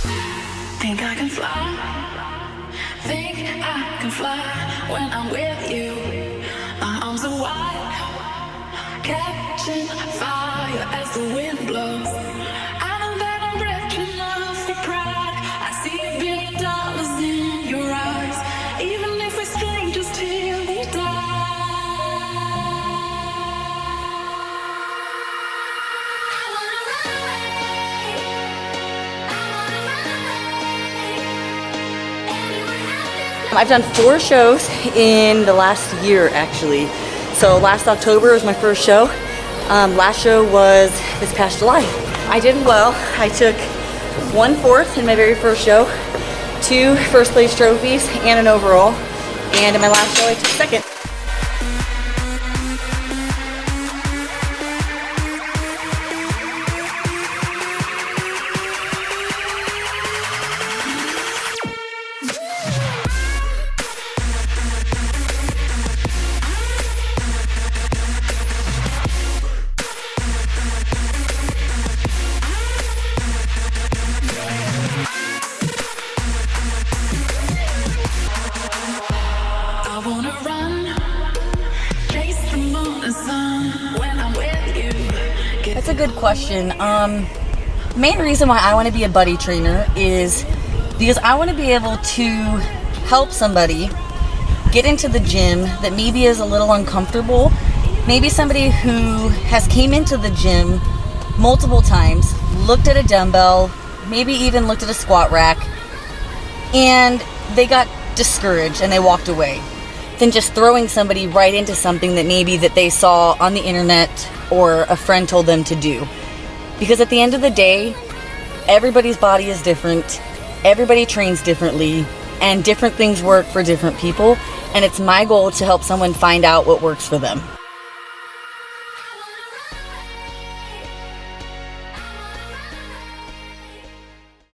Think I can fly, think I can fly when I'm with you. My arms are wide, catching fire as the wind blows. I know that I'm rich enough for pride. I see $1 billion in your eyes, even if we're strangers till we die. I've done 4 shows in the last year, actually. So last October was my first show. Last show was this past July. I did well. I took 1/4 in my very first show, 2 first place trophies, and an overall. And in my last show, I took 2nd. That's a good question. The main reason why I want to be a buddy trainer is because I want to be able to help somebody get into the gym that maybe is a little uncomfortable. Maybe somebody who has came into the gym multiple times, looked at a dumbbell, maybe even looked at a squat rack, and they got discouraged and they walked away. Than just throwing somebody right into something that maybe that they saw on the internet or a friend told them to do. Because at the end of the day, everybody's body is different, everybody trains differently, and different things work for different people, and it's my goal to help someone find out what works for them.